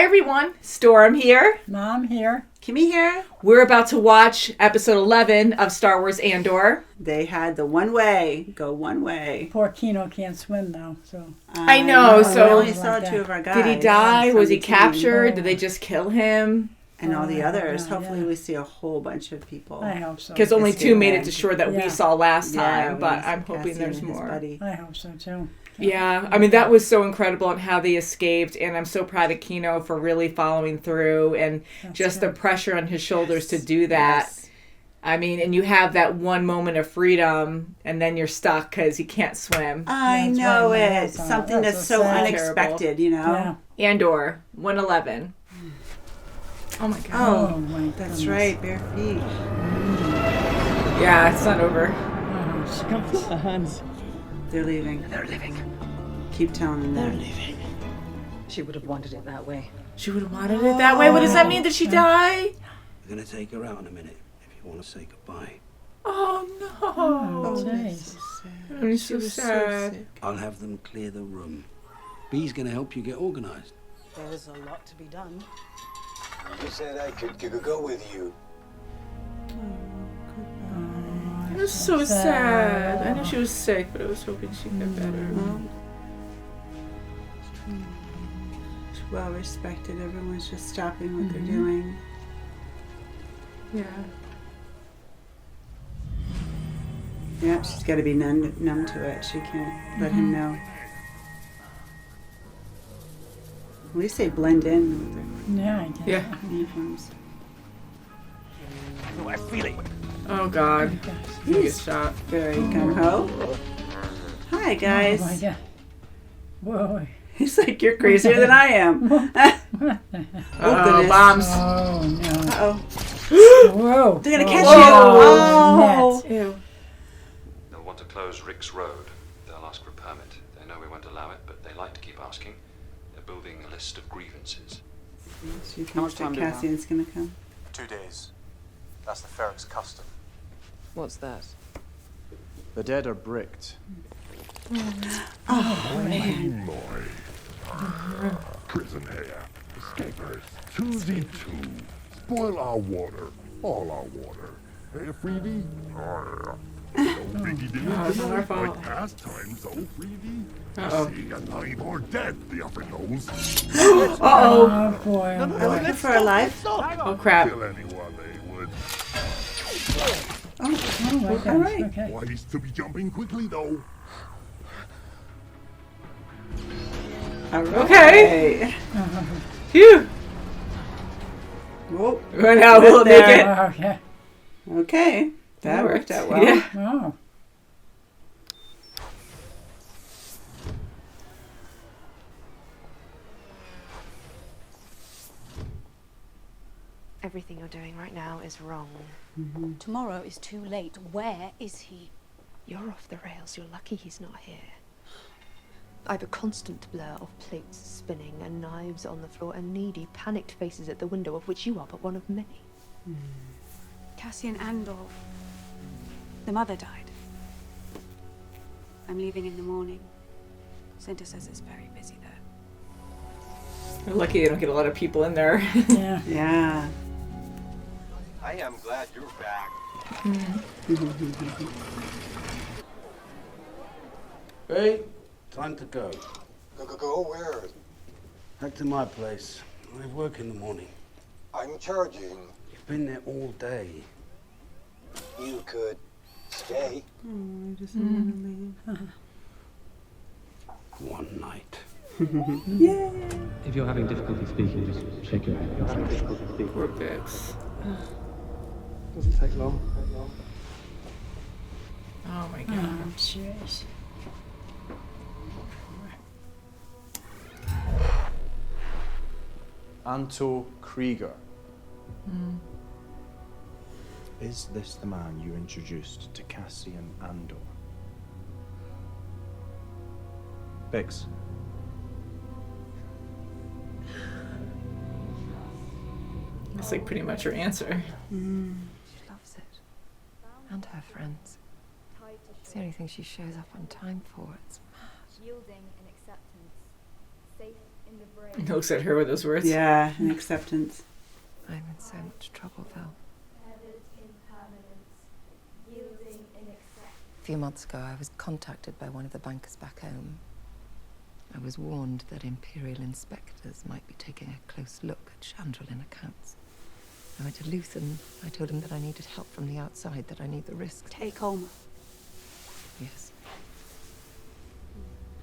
Hi everyone, Storm here. Mom here. Kimmy here. We're about to watch episode 11 of Star Wars Andor. They had the one way, go one way. Poor Kino can't swim though, so. I know, so we only saw two of our guys. Did he die? Was he From the team. captured? Did they just kill him? And all the others. yeah, Hopefully we see a whole bunch of people. I hope so. Because only two made it Escape. to shore that we Yeah. saw last Yeah, time, but I'm Cassian hoping there's and his more. buddy. I hope so too. Yeah, I mean, that was so incredible on how they escaped, and I'm so proud of Kino for really following through and just the pressure on his shoulders to do that. Yes. I mean, and you have that one moment of freedom, and then you're stuck because you can't swim. I That's know right, it. that's Something that's that's so so sad. unexpected, you know? Yeah. Andor, 111. Oh my god. Oh, my that's goodness. right. Bare feet. Yeah, it's not over. Oh, Come put the hands. They're leaving. They're leaving. Keep telling them that. leaving. She would have wanted it that way. She would have wanted it that way? What does that mean? Did she die? We're going to take her out in a minute if you want to say goodbye. Oh no. Oh, that's jeez. so sad. I'm She so was sad. sick. I'll have them clear the room. Bee's going to help you get organised. There's a lot to be done. You said I could go with you. It was so sad. I know she was sick, but I was hoping she'd get better. She's well respected. Everyone's just stopping what they're doing. Yeah. Yeah, she's got to be numb to it. She can't let him know. At least they blend in with Yeah, I guess. Yeah. their uniforms. I feel it. Oh god. He's gonna get shot. Very gung ho. Hi, guys. Oh my God. Whoa. He's like, you're crazier than I am. Oh, goodness. bombs. Oh no. Uh-oh. Whoa. They're going to catch Whoa. you. Oh. Ew. They'll want to close Rick's Road. They'll ask for a permit. They know we won't allow it, but they like to keep asking. They're building a list of grievances. She thinks that Cassian's going to come. 2 days. That's the Ferrix custom. What's that? The dead are bricked. Pre-Mor. Prison here. Escapers. 2z2. Spoil our water. All our water. Hey, Freebie? No biggie dinner Oh, it's not our fault. like past times, though, Freebie. Uh-oh. See, alive or dead, the upper nose. Uh-oh. Oh boy. Oh I'm boy. looking for a life. Oh crap. Kill anyone they would. Oh my gosh. All right. Okay. Wise to be jumping quickly, though. All right. Okay. Phew. Whoa. Well, now we'll make it. Oh, okay. Okay. That worked out well. Yeah. Oh. Everything you're doing right now is wrong. Tomorrow is too late. Where is he? You're off the rails. You're lucky he's not here. I've a constant blur of plates spinning and knives on the floor and needy, panicked faces at the window, of which you are but one of many. Cassian Andor. The mother died. I'm leaving in the morning. Cinta says it's very busy there. You're lucky they don't get a lot of people in there. Yeah. Yeah. I am glad you're back. Hey, time to go. Go where? Back to my place. I have work in the morning. I'm charging. You've been there all day. You could stay. Oh, I just want to leave. One night. Yay. If you're having difficulty speaking, just shake your head. Poor Bix. Doesn't take long. Oh my god. Oh, jeez. Anto Krieger. Is this the man you introduced to Cassian Andor? Bix. That's like pretty much her answer. She loves it. And her friends. It's the only thing she shows up on time for. It's mad. Yielding in acceptance, safe He looks at her with those words. Yeah, an acceptance. I'm in so much trouble, Val. A few months ago, I was contacted by one of the bankers back home. I was warned that Imperial inspectors might be taking a close look at Chandrillin accounts. I went to Luther and I told him that I needed help from the outside, that I need the risk. Take home. Yes.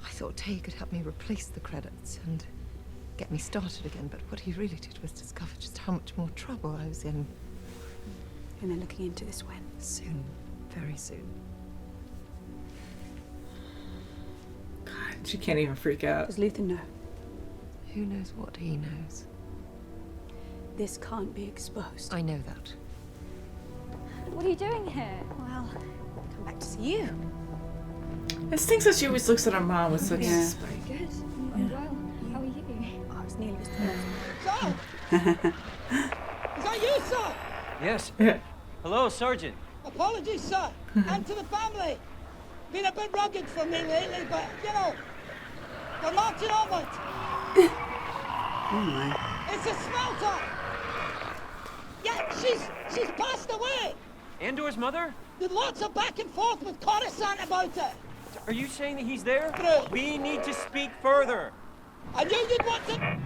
I thought Tay could help me replace the credits and get me started again, but what he really did was discover just how much more trouble I was in. And they're looking into this when? Soon. Very soon. God, she can't even freak out. Does Luther know? Who knows what he knows? This can't be exposed. I know that. What are you doing here? Well, come back to see you. It stinks that she always looks at her mom with such spite. Good. I'm well. How are you? I was nearly just Sir! Is that you, sir? Yes. Hello, Sergeant. Apologies, sir. And to the family. Been a bit rugged for me lately, but, you know, we're marching onward. Oh my. It's a smelter. Yeah, she's passed away. Andor's mother? There's lots of back and forth with Coruscant about it. Are you saying that he's there? True. We need to speak further. I knew you'd want to...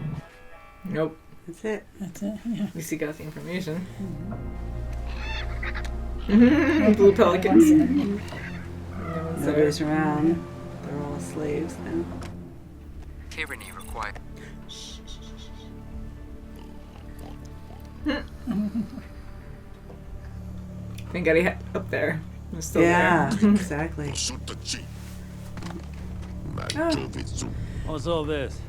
Nope. That's it. That's it. Yeah. At least he got the information. Blue pelicans. No one's there. Nobody's around. They're all slaves now. Tyranny required. Thank God he had up there. He's still Yeah, there. exactly. What's all this?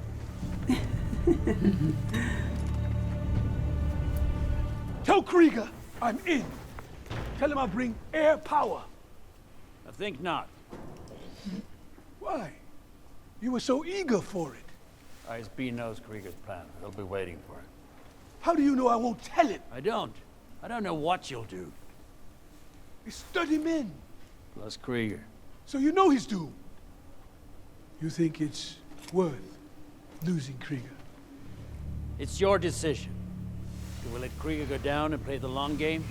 Tell Krieger I'm in. Tell him I'll bring air power. I think not. Why? You were so eager for it. ISB knows Krieger's plan. He'll be waiting for it. How do you know I won't tell it? I don't know what you'll do. He's 30 men. Plus Krieger. So you know he's doomed. You think it's worth losing Krieger? It's your decision. Do we let Krieger go down and play the long game?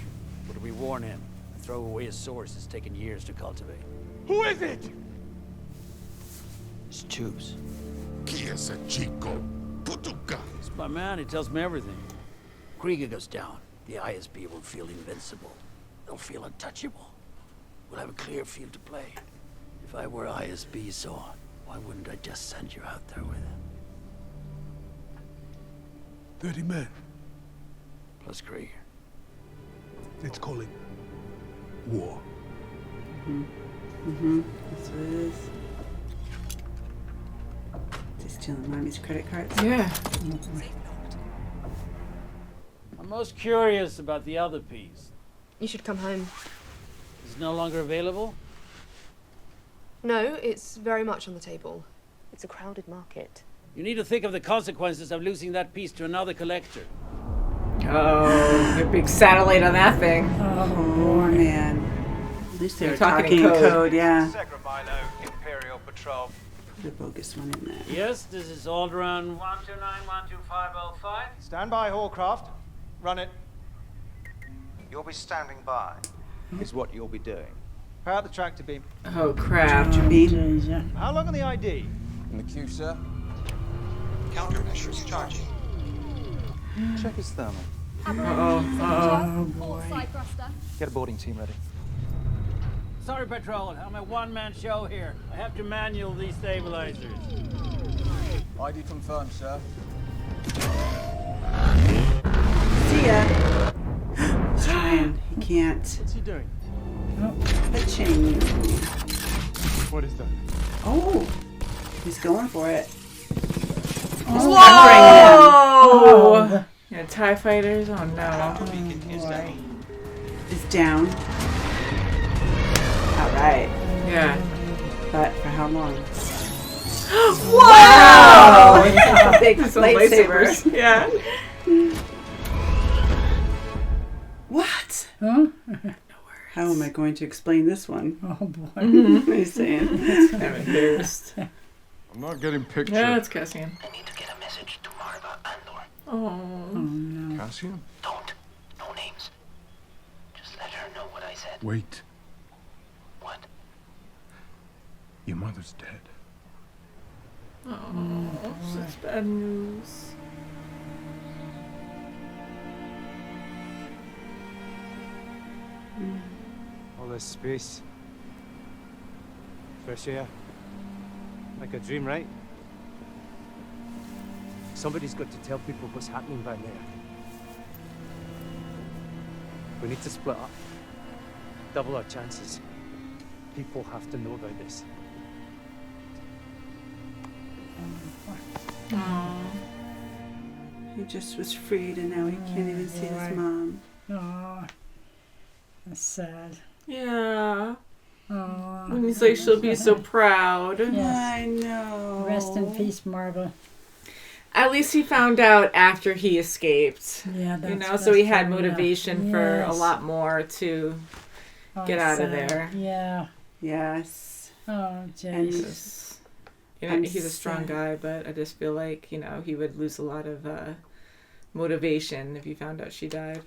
Or do we warn him and throw away his source it's taken years to cultivate? Who is it? Just choose. It's My man, he tells me everything. Krieger goes down, the ISB will feel invincible. They'll feel untouchable. We'll have a clear field to play. If I were ISB, so why wouldn't I just send you out there with him? 30 men. Plus Krieger. Let's call it war. That's what it is. Just stealing Mommy's credit cards. Yeah. I'm most curious about the other piece. You should come home. Is it no longer available? No, it's very much on the table. It's a crowded market. You need to think of the consequences of losing that piece to another collector. Oh, the big satellite on that thing. Oh man. At least they're talking talking in in code. code, yeah. Sacramento Imperial Patrol. Put a bogus one in there. Yes, this is Alderaan 129-12505. Stand by, Hallcraft. Run it. You'll be standing by, is what you'll be doing. Power out the tractor beam. Oh crap. Jeez, yeah. How long on the ID? In the queue, sir. Countermeasures charging. Check his thermal. Uh-oh. Port side thruster. Get a boarding team ready. Sorry, Patrol, I'm a one-man show here. I have to manual these stabilizers. ID confirmed, sir. See ya. He's trying. He can't. What's he doing? The Cheng. What is that? Oh. He's going for it. Whoa! Yeah, TIE fighters? Oh no. Boy. Is down. Alright. Yeah. But for how long? Wow! Big Some lightsabers. lightsabers. Yeah. What? Huh? How am I going to explain this one? Oh boy. What are you saying? I'm embarrassed. I'm not getting pictures. Yeah, it's Cassian. I need to get a message Oh no. Cassian? Don't. No names. Just let her know what I said. Wait. What? Your mother's dead. Oh, such bad news. All this space. Fresh air. Like a dream, right? Somebody's got to tell people what's happening back there. We need to split up. Double our chances. People have to know about this. He just was freed and now he can't even see his mom. Oh, that's sad. Yeah. Oh, And he's like, she'll be so proud. Yes. I know. Rest in peace, Marva. At least he found out after he escaped. Yeah, that's so he had true, motivation yeah. for a Yes. lot more to get out of sad. there. Yeah. Yes. Oh, jeez. He's a strong guy, but I just feel like, he would lose a lot of motivation if he found out she died.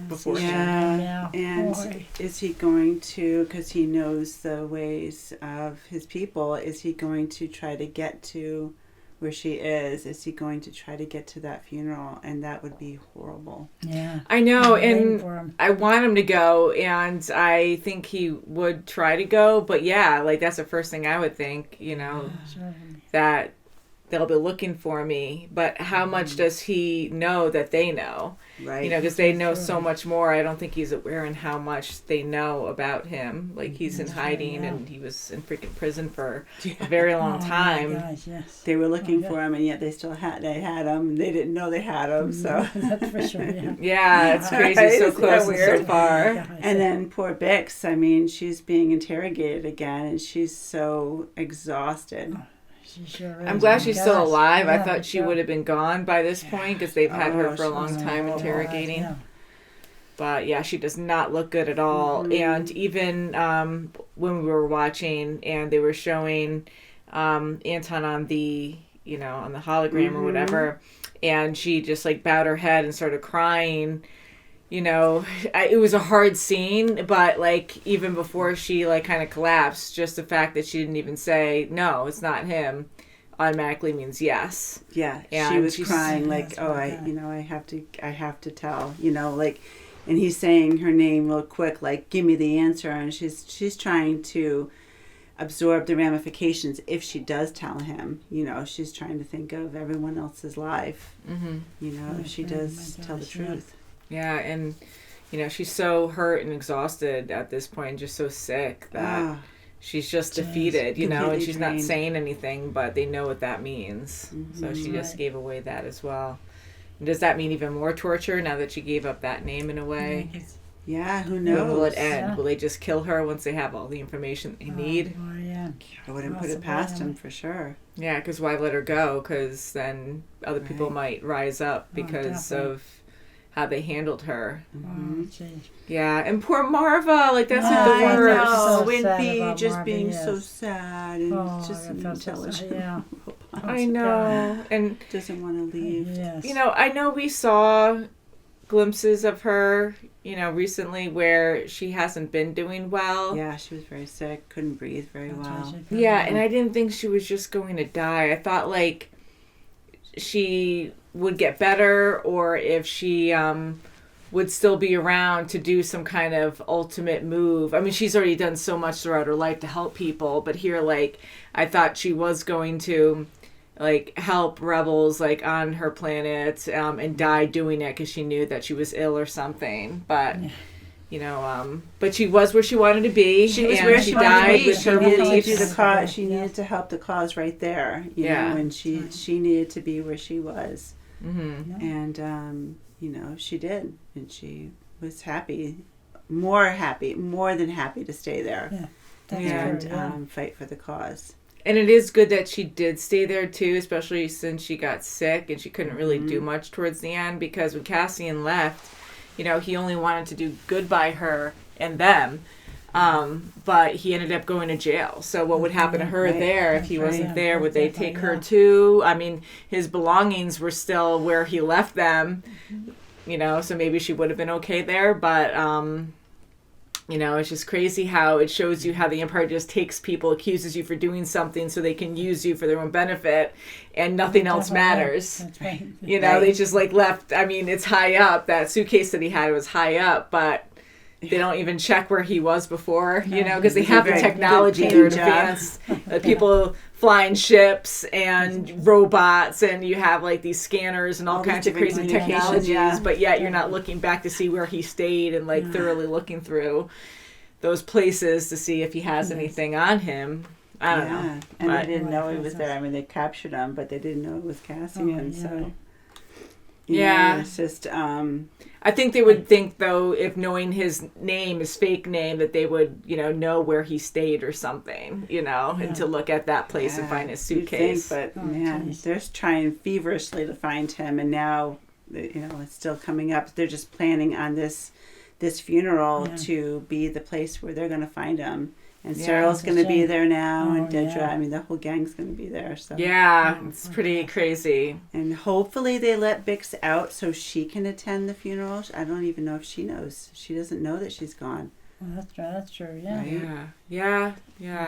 Before Yeah. And is he going to, because he knows the ways of his people, is he going to try to get to where she is? Is he going to try to get to that funeral? And that would be horrible. Yeah. I know, I'm waiting and for him. I want him to go, and I think he would try to go, but yeah, like that's the first thing I would think, that they'll be looking for me. But how much does he know that they know? Right. Because they know so much more. I don't think he's aware in how much they know about him. Like he's in hiding, and he was in freaking prison for a very long time. My gosh, yes. They were looking for him, and yet they had him. They didn't know they had him. So that's for sure. Yeah. Yeah, it's crazy. So close and so far. And then poor Bix. I mean, she's being interrogated again, and she's so exhausted. She sure is. I'm glad she's still alive. I Yeah, thought she would have been gone by this point because they've had her for a long time interrogating. Yeah. But yeah, she does not look good at all. And even when we were watching and they were showing Anton on the on the hologram or whatever, and she just like bowed her head and started crying. It was a hard scene, but like even before she like kind of collapsed, just the fact that she didn't even say no, it's not him, automatically means yes. Yeah, and she was crying like, oh, I have to tell, and he's saying her name real quick, like, give me the answer, and she's trying to absorb the ramifications if she does tell him. She's trying to think of everyone else's life. If she does tell the truth. Yeah, and she's so hurt and exhausted at this point, just so sick that she's just defeated, and she's not saying anything, but they know what that means. So she just gave away that as well. And does that mean even more torture now that she gave up that name in a way? Yeah, who knows? When will it end? Yeah. Will they just kill her once they have all the information they need? I wouldn't put it past him for sure. Yeah, because why let her go? Because then other people might rise up because of how they handled her. Yeah, and poor Marva, like that's like the worst. So Wimpy just Marva, being so sad and just intelligent. Yeah. I know, and doesn't want to leave. Yes. I know we saw glimpses of her, recently where she hasn't been doing well. Yeah, she was very sick, couldn't breathe very well. Yeah, and I didn't think she was just going to die. I thought like she would get better, or if she would still be around to do some kind of ultimate move. I mean, she's already done so much throughout her life to help people, but here, like, I thought she was going to like help rebels like on her planet and die doing it because she knew that she was ill or something. But but she was where she wanted to be. She was and where she wanted to be. She needed to do the cause. She needed to help the cause right there. You know, and she needed to be where she was. And she did, and she was more than happy to stay there. And fight for the cause. And it is good that she did stay there too, especially since she got sick and she couldn't really do much towards the end, because when Cassian left, he only wanted to do good by her and them. But he ended up going to jail. So what would happen to her Right. there if he wasn't there? Would they take her yeah. too? I mean, his belongings were still where he left them, you know, so maybe she would have been okay there. But, you know, it's just crazy how it shows you how the Empire just takes people, accuses you for doing something so they can use you for their own benefit, and nothing else matters. That's right. You know, they just like left, I mean, it's high up. That suitcase that he had was high up, but they don't even check where he was before, you know, because they have the technology, they're advanced. People flying ships and robots, and you have like these scanners and all kinds of crazy technologies, but yet you're not looking back to see where he stayed and like thoroughly looking through those places to see if he has anything on him. I don't know. And But- they didn't know he was there. I mean, they captured him, but they didn't know it was Cassian. So, you Yeah. know, it's just. I think they would think, though, if knowing his name, his fake name, that they would, you know where he stayed or something, you know, and to look at that place and find his you'd suitcase. think, but man, they're just trying feverishly to find him, and now, you know, it's still coming up. They're just planning on this funeral to be the place where they're going to find him. And Cyril's going to be there now, and Dedra. I mean, the whole gang's going to be there. So Yeah, it's pretty crazy. And hopefully they let Bix out so she can attend the funeral. I don't even know if she knows. She doesn't know that she's gone. Well, that's true. Yeah. Yeah.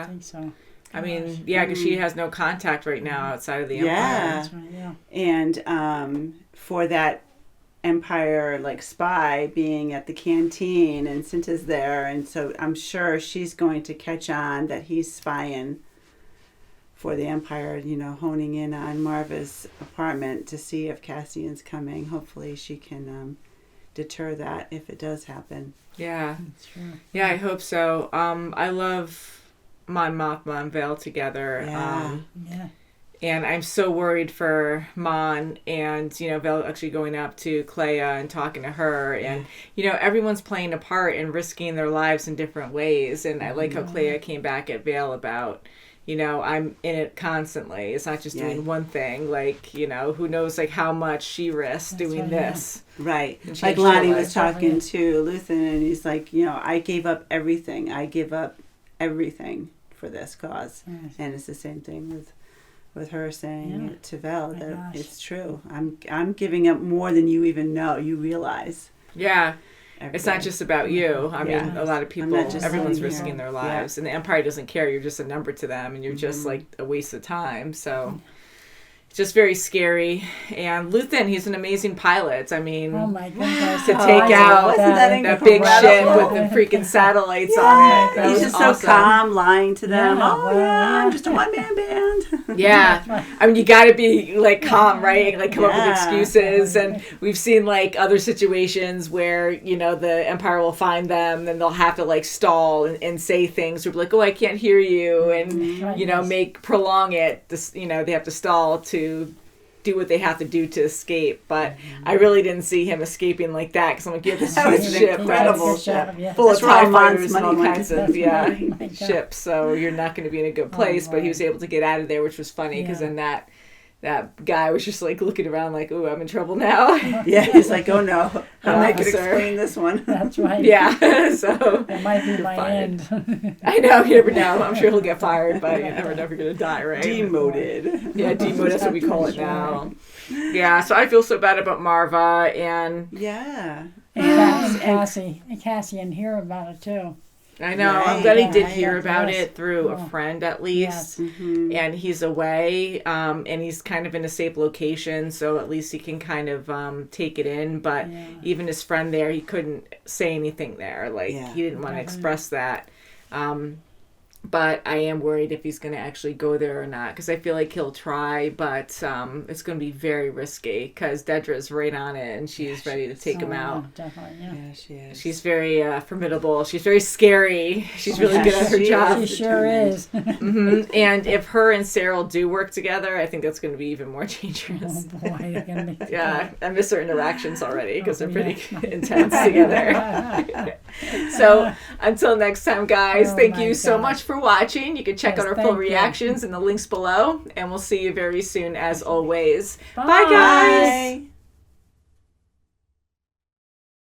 I think so. I mean, yeah, because she has no contact right now outside of the Empire. That's right, yeah. And for that Empire like spy being at the canteen, and Cinta's there, and so I'm sure she's going to catch on that he's spying for the Empire, you know, honing in on Marva's apartment to see if Cassian's coming. Hopefully she can deter that if it does happen. Yeah. That's true. Yeah, I hope so. I love Mon Mothma and Vale together. Yeah. And I'm so worried for Mon and, you know, Vale actually going up to Clea and talking to her. And, you know, everyone's playing a part and risking their lives in different ways. And I like how Clea came back at Vale about, you know, I'm in it constantly. It's not just doing one thing. Like, you know, who knows, like, how much she risks doing this. Right. And Like changed her Lonnie life. was talking to Luthen, and he's like, you know, I gave up everything. I give up everything for this cause. And it's the same thing with her saying it to Vel, that it's true. I'm giving up more than you even know. You realize. Yeah. It's not just about you. I mean, a lot of people, just everyone's sitting risking here. their lives. And the Empire doesn't care. You're just a number to them, and you're just like a waste of time. So it's just very scary. And Luthen, he's an amazing pilot. I mean, Oh my goodness. to take out Wasn't that that big ship incredible? with the freaking satellites on it. That He's was just awesome. so calm, lying to them. Yeah, Oh, yeah, I'm just a one-man band. Yeah. I mean, you got to be like calm, right? Like come up with excuses. And we've seen like other situations where, you know, the Empire will find them and they'll have to like stall and say things or be like, oh, I can't hear you. And, you know, prolong it. This, you know, they have to stall to do what they have to do to escape. But I really didn't see him escaping like that, because I'm like, you have this That was huge an ship incredible that's ship. full That's of where all TIE Mon's fighters and all money went. kinds of Oh my God. ships, so you're not going to be in a good place. But he was able to get out of there, which was funny, because then that guy was just like looking around like, ooh, I'm in trouble now. Yeah, he's like, oh no, how am I going to Officer. explain this one? That's right. Yeah, so It might be my fired. end. I know, you never know. I'm sure he'll get fired, but you never know if you're going to die, right? Demoted. Yeah, demoted, that's what we call it now. Yeah, so I feel so bad about Marva, and And Cassian hear about it too. I know. Right. I'm glad he did Yeah, hear about yes. it through a friend, at least. And he's away, and he's kind of in a safe location, so at least he can kind of take it in. But even his friend there, he couldn't say anything there. Like, he didn't want to express that. But I am worried if he's going to actually go there or not, because I feel like he'll try, but it's going to be very risky, because Dedra's right on it, and she's ready to take him out. Definitely, Yeah, she is. She's very formidable. She's very scary. She's really good at her job. She sure is. And if her and Cyril do work together, I think that's going to be even more dangerous. Oh boy, they're gonna be Yeah, I miss their interactions already, because they're pretty intense together. So until next time, guys, thank you so much for watching. You can check out our full reactions in the links below, and we'll see you very soon as always. Bye guys.